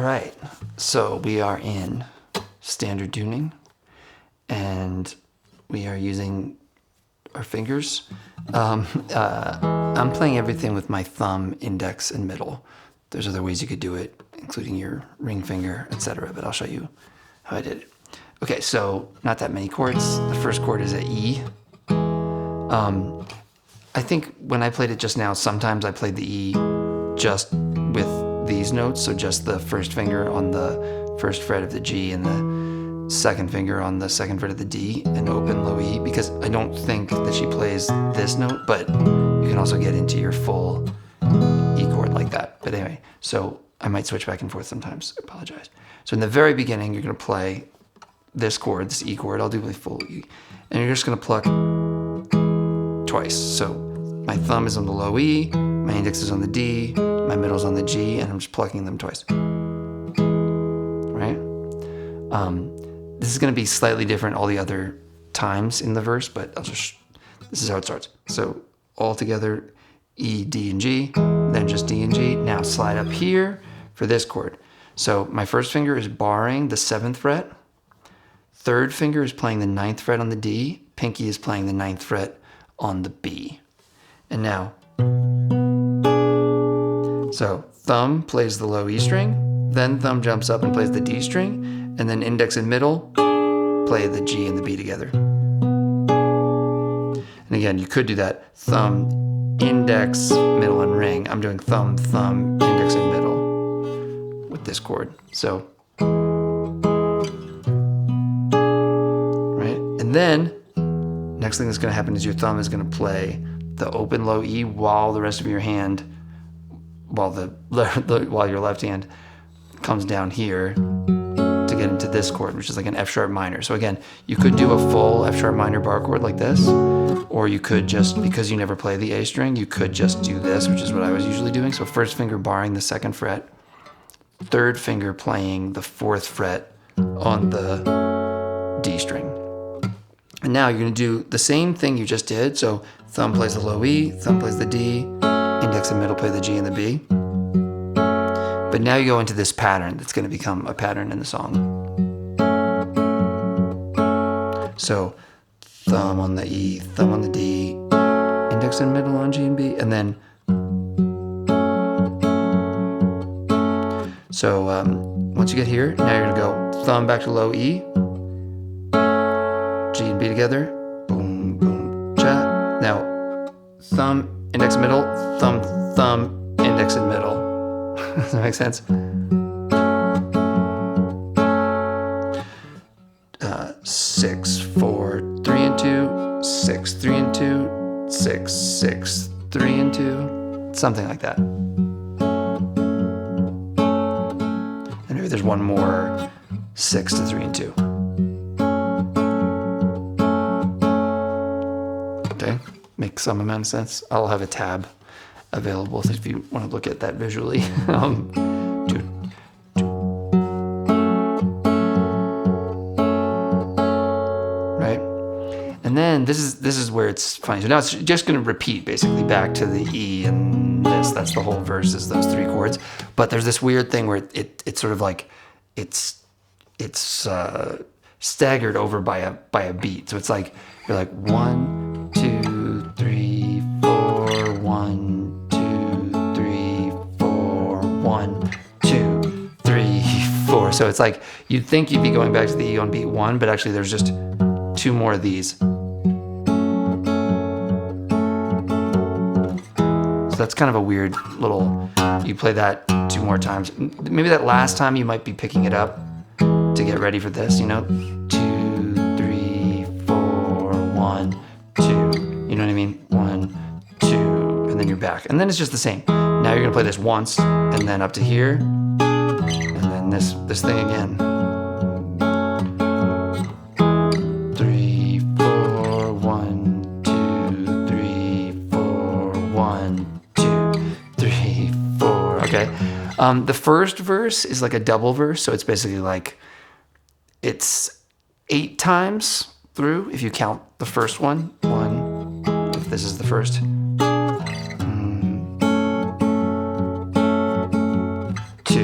right, so we are in standard tuning, and we are using our fingers. I'm playing everything with my thumb, index, and middle. There's other ways you could do it, including your ring finger, etc., but I'll show you how I did it. Okay, so not that many chords. The first chord is a E. I think when I played it just now, sometimes I played the E just with these notes, so just the first finger on the first fret of the G and the second finger on the second fret of the D and open low E, because I don't think that she plays this note, but you can also get into your full E chord like that. But anyway, so I might switch back and forth sometimes. I apologize. So in the very beginning, you're going to play this chord, this E chord. I'll do the full E. And you're just going to pluck twice. So my thumb is on the low E, my index is on the D, my middle's on the G, and I'm just plucking them twice. Right? This is going to be slightly different all the other times in the verse, but this is how it starts. So all together, E, D, and G, then just D and G. Now slide up here for this chord. So my first finger is barring the 7th fret. Third finger is playing the 9th fret on the D. Pinky is playing the 9th fret on the B. And now, so thumb plays the low E string, then thumb jumps up and plays the D string, and then index and middle play the G and the B together. And again, you could do that thumb, index, middle, and ring. I'm doing thumb, thumb, index, and middle with this chord. So, right? And then, next thing that's going to happen is your thumb is going to play the open low E while the rest of your hand, while your left hand comes down here to get into this chord, which is like an F sharp minor. So again, you could do a full F sharp minor bar chord like this, or you could just, because you never play the A string, you could just do this, which is what I was usually doing. So first finger barring the 2nd fret, third finger playing the 4th fret on the D string. And now you're going to do the same thing you just did. So thumb plays the low E, thumb plays the D, index and middle play the G and the B. But now you go into this pattern that's going to become a pattern in the song. So thumb on the E, thumb on the D, index and middle on G and B, and then so once you get here, now you're going to go thumb back to low E, G and B together, boom, boom, cha. Now, thumb, index, middle, thumb, thumb, index, and middle. Does that make sense? 6, 4, 3 and 2, 6, 3 and 2, 6, 6, 3 and 2, something like that. And maybe there's one more 6 to 3 and 2. Okay, makes some amount of sense. I'll have a tab available if you want to look at that visually. Right, and then this is where it's funny. So now it's just going to repeat basically back to the E and this. That's the whole verse, is those 3 chords. But there's this weird thing where it's sort of like it's staggered over by a beat. So it's like you're like 1, 2, 3, 4, 1, 2, 3, 4, 1, 2, 3, 4. So it's like you'd think you'd be going back to the E on beat 1, but actually there's just 2 more of these. So that's kind of a weird little, you play that 2 more times. Maybe that last time you might be picking it up to get ready for this, 2, 3, 4, 1, 2. You know what I mean? 1, 2, and then you're back. And then it's just the same. Now you're gonna play this once, and then up to here, and then this thing again. 3, 4, 1, 2, 3, 4, 1, 2, 3, 4. Okay. The first verse is like a double verse, so it's basically like it's 8 times through if you count the first one. 1, if this is the first. 2,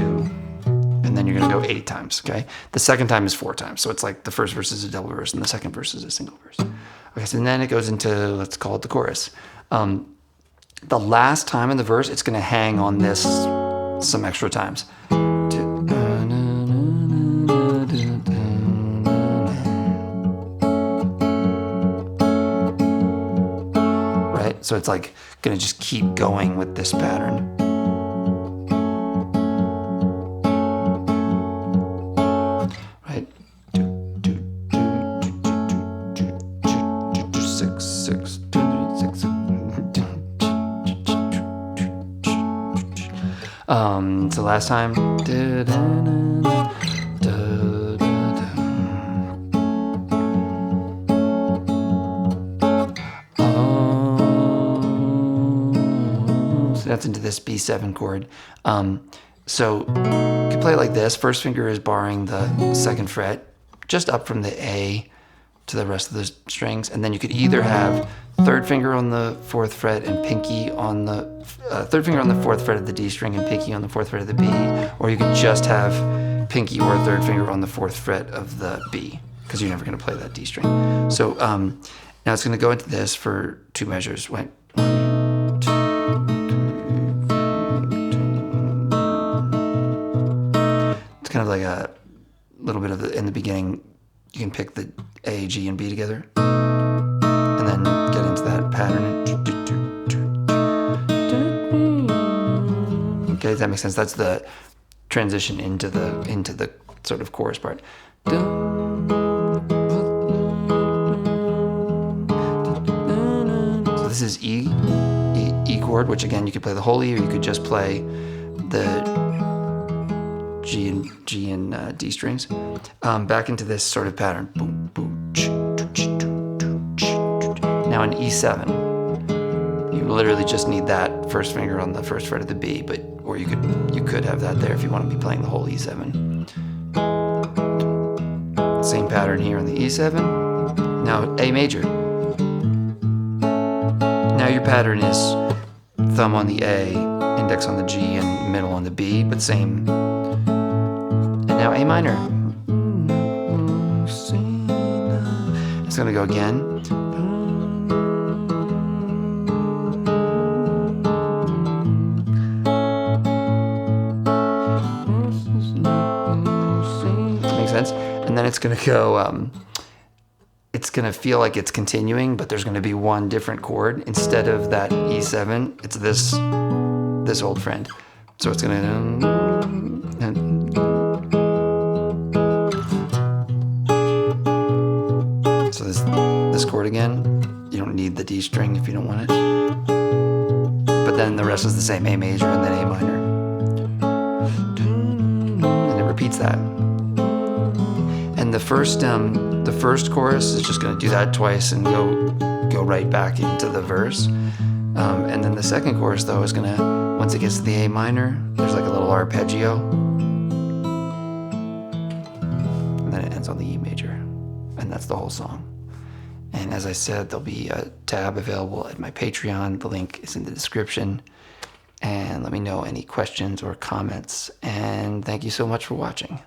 and then go 8 times, okay? The second time is 4 times. So it's like the first verse is a double verse and the second verse is a single verse. Okay, so then it goes into, let's call it the chorus. The last time in the verse, it's going to hang on this some extra times. Right? So it's like going to just keep going with this pattern. Right? 6, 6, 2, 3, 6. So last time. So that's into this B7 chord. So you can play it like this. First finger is barring the second fret, just up from the A to the rest of the strings. And then you could either have third finger on the 4th fret and pinky on the third finger on the 4th fret of the D string and pinky on the 4th fret of the B, or you could just have pinky or third finger on the 4th fret of the B, because you're never going to play that D string. So now it's going to go into this for 2 measures. Wait. 1, 2, 3. It's kind of like a little bit of the, in the beginning, you can pick the A, G, and B together, and then get into that pattern. Okay, does that make sense? That's the transition into the sort of chorus part. So this is E chord, which again you could play the whole E, or you could just play the G and D strings. Back into this sort of pattern. Now in E7, you literally just need that first finger on the 1st fret of the B, or you could have that there if you want to be playing the whole E7. Same pattern here on the E7. Now A major. Now your pattern is thumb on the A, index on the G, and middle on the B, but same. And now A minor. It's going to go again. Sense. And then it's going to go, it's going to feel like it's continuing, but there's going to be one different chord. Instead of that E7, it's this old friend. So it's going to, so this chord again, you don't need the D string if you don't want it. But then the rest is the same, A major and then A minor. And it repeats that. And the first chorus is just going to do that twice and go right back into the verse. And then the second chorus, though, is going to, once it gets to the A minor, there's like a little arpeggio. And then it ends on the E major. And that's the whole song. And as I said, there'll be a tab available at my Patreon. The link is in the description. And let me know any questions or comments. And thank you so much for watching.